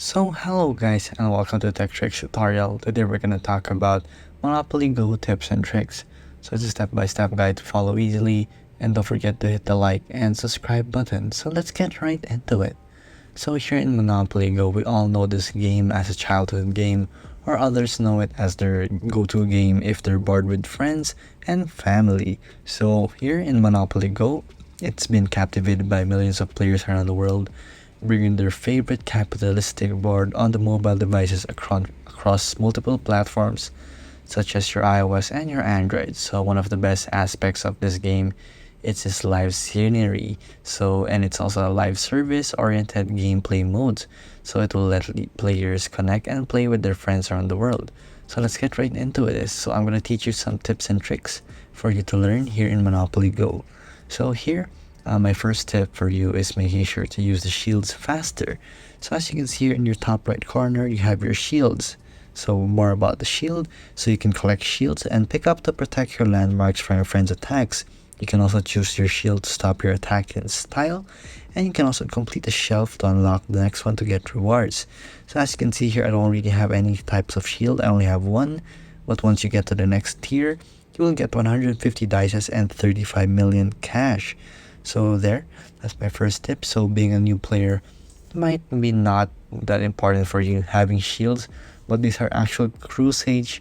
So hello guys and welcome to Tech Tricks tutorial. Today we're gonna talk about Monopoly Go tips and tricks. So it's a step-by-step guide to follow easily, and don't forget to hit the like and subscribe button. So let's get right into it. So here in Monopoly Go, we all know this game as a childhood game, or others know it as their go-to game if they're bored with friends and family. So here in Monopoly Go, it's been captivated by millions of players around the world, bringing their favorite capitalistic board on the mobile devices across multiple platforms such as your iOS and your Android. So one of the best aspects of this game, it's its live scenery. And it's also a live service oriented gameplay mode. So it will let players connect and play with their friends around the world. So let's get right into this. So I'm gonna teach you some tips and tricks for you to learn here in Monopoly Go. So here, my first tip for you is making sure to use the shields faster. So as you can see here in your top right corner, you have your shields. So more about the shield, so you can collect shields and pick up to protect your landmarks from your friends' attacks. You can also choose your shield to stop your attack in style, and you can also complete the shelf to unlock the next one to get rewards. So as you can see here, I don't really have any types of shield, I only have one, but once you get to the next tier, you will get 150 dices and 35 million cash. So that's my first tip. So being a new player might be not that important for you having shields, but these are actual crucial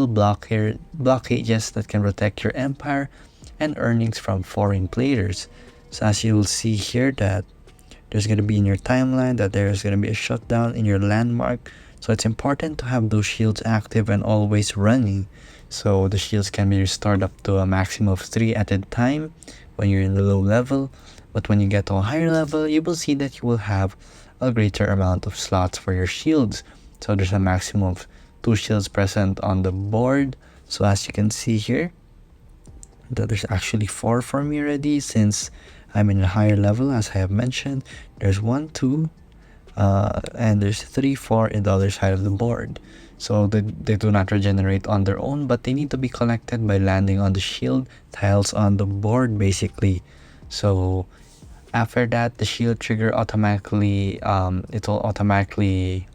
blockages that can protect your empire and earnings from foreign players. So as you will see here that there's going to be in your timeline that there's going to be a shutdown in your landmark. So it's important to have those shields active and always running. So the shields can be restored up to a maximum of 3 at a time when you're in the low level, but when you get to a higher level, you will see that you will have a greater amount of slots for your shields. So there's a maximum of 2 shields present on the board. So as you can see here, that there's actually 4 for me already since I'm in a higher level. As I have mentioned, there's 1, 2, and there's 3, 4 in the other side of the board. So they do not regenerate on their own, but they need to be collected by landing on the shield tiles on the board basically. So after that, the shield trigger automatically it will automatically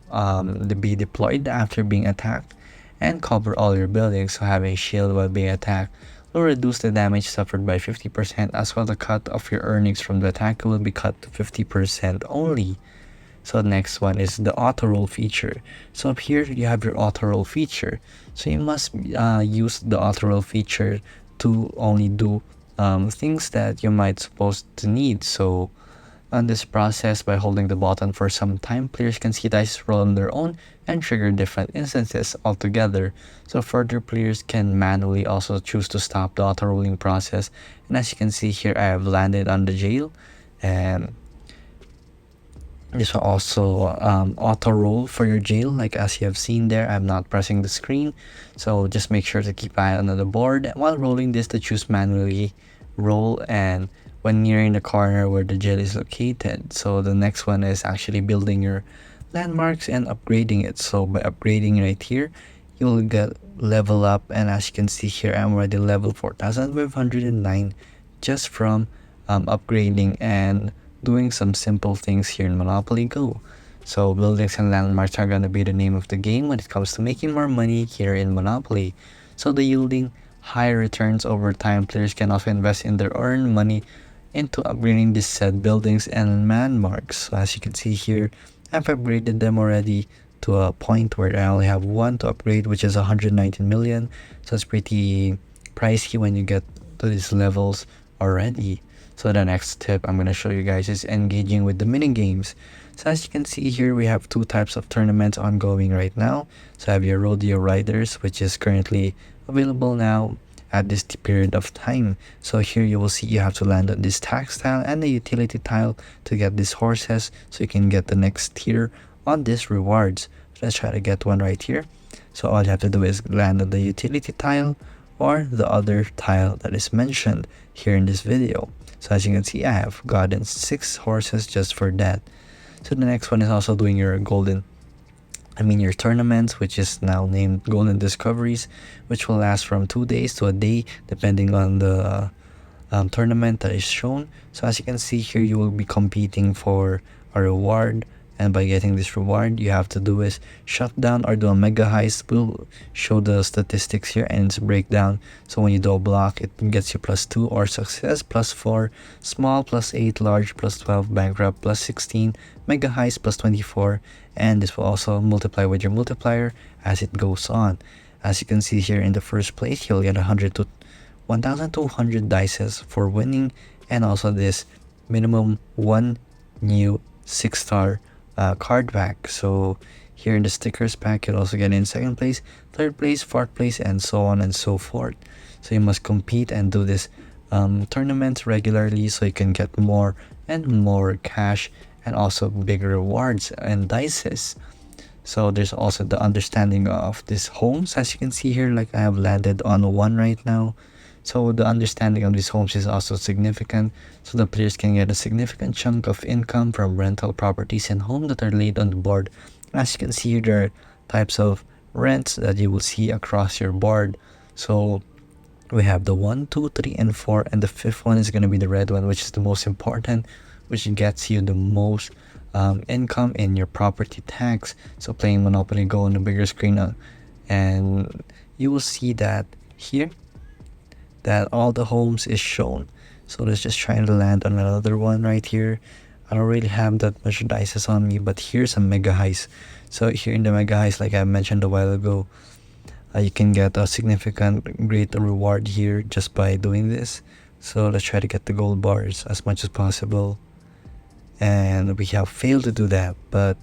be deployed after being attacked and cover all your buildings. So having a shield while being attacked will reduce the damage suffered by 50%, as well the cut of your earnings from the attack will be cut to 50% only. So the next one is the auto roll feature. So up here you have your auto roll feature. So you must use the auto roll feature to only do things that you might supposed to need. So on this process, by holding the button for some time, players can see dice roll on their own and trigger different instances altogether. So further, players can manually also choose to stop the auto rolling process. And as you can see here, I have landed on the jail, and this will also auto roll for your jail. Like as you have seen there, I'm not pressing the screen, so just make sure to keep eye on the board while rolling this to choose manually roll, and when nearing the corner where the jail is located. So the next one is actually building your landmarks and upgrading it. So by upgrading right here, you'll get level up, and as you can see here, I'm already level 4509 just from upgrading and doing some simple things here in Monopoly Go. So buildings and landmarks are going to be the name of the game when it comes to making more money here in Monopoly. So the yielding higher returns over time, players can also invest in their earned money into upgrading these said buildings and landmarks. So as you can see here, I've upgraded them already to a point where I only have one to upgrade, which is 119 million. So it's pretty pricey when you get to these levels already. So the next tip I'm going to show you guys is engaging with the mini games. So as you can see here, we have 2 types of tournaments ongoing right now. So I have your Rodeo Riders, which is currently available now at this period of time. So here you will see you have to land on this tax tile and the utility tile to get these horses, so you can get the next tier on these rewards. So let's try to get one right here. So all you have to do is land on the utility tile or the other tile that is mentioned here in this video. So as you can see, I have gotten 6 horses just for that. So the next one is also doing your your tournaments, which is now named Golden Discoveries, which will last from 2 days to a day depending on the tournament that is shown. So as you can see here, you will be competing for a reward And by getting this reward, you have to do is shut down or do a mega heist. We'll show the statistics here and its breakdown. So when you do a block, it gets you +2, or success +4, small +8, large +12, bankrupt +16, mega heist +24, and this will also multiply with your multiplier as it goes on. As you can see here in the first place, you'll get 100 to 1,200 dices for winning, and also this minimum one new 6-star card pack. So here in the stickers pack, you'll also get in second place, third place, fourth place, and so on and so forth. So you must compete and do this tournaments regularly so you can get more and more cash and also bigger rewards and dices. So there's also the understanding of these homes. As you can see here, like I have landed on one right now. So the understanding of these homes is also significant. So the players can get a significant chunk of income from rental properties and homes that are laid on the board. As you can see, there are types of rents that you will see across your board. So we have the 1, 2, 3, and 4, and the fifth one is going to be the red one, which is the most important, which gets you the most income in your property tax. So playing Monopoly Go on the bigger screen, and you will see that here that all the homes is shown. So let's just try to land on another one right here. I don't really have that much dices on me, but here's a mega heist. So here in the mega heist, like I mentioned a while ago, you can get a significant great reward here just by doing this. So let's try to get the gold bars as much as possible, and we have failed to do that, but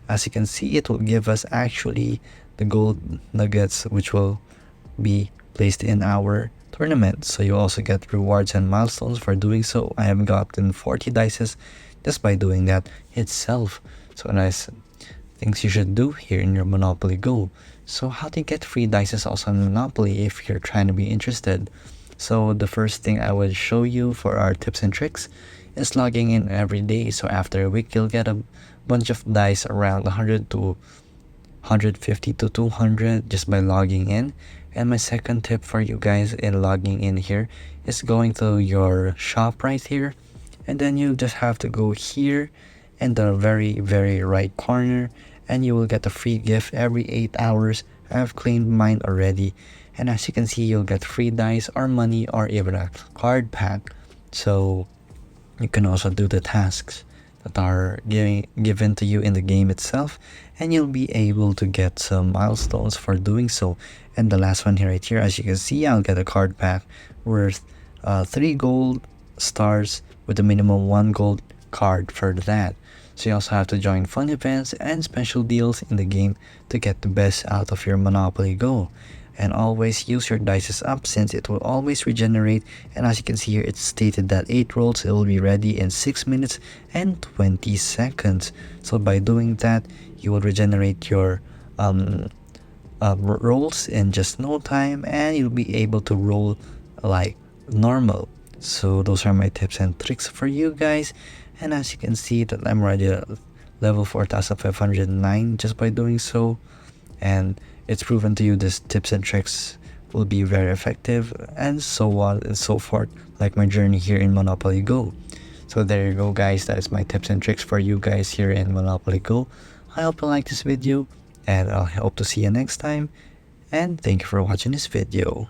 as you can see, it will give us actually the gold nuggets, which will be placed in our tournament. So you also get rewards and milestones for doing so. I have gotten 40 dices just by doing that itself. So nice things you should do here in your Monopoly Go. So how to get free dices also in Monopoly if you're trying to be interested. So the first thing I will show you for our tips and tricks is logging in every day. So after a week, you'll get a bunch of dice around 100 to 150 to 200 just by logging in. And my second tip for you guys in logging in here is going to your shop right here, and then you just have to go here in the very right corner, and you will get a free gift every 8 hours. I've claimed mine already, and as you can see, you'll get free dice or money or even a card pack. So you can also do the tasks that are given to you in the game itself, and you'll be able to get some milestones for doing so. And the last one here right here, as you can see, I'll get a card pack worth 3 gold stars with a minimum 1 gold card for that. So you also have to join fun events and special deals in the game to get the best out of your Monopoly Go. And always use your dices up, since it will always regenerate, and as you can see here, it's stated that 8 rolls, it will be ready in 6 minutes and 20 seconds. So by doing that, you will regenerate your rolls in just no time, and you'll be able to roll like normal. So those are my tips and tricks for you guys. And as you can see that I'm already at level 4,509 just by doing so, and it's proven to you this tips and tricks will be very effective, and so on and so forth, like my journey here in Monopoly Go. So there you go guys, that is my tips and tricks for you guys here in Monopoly Go. I hope you like this video, and I hope to see you next time, and thank you for watching this video.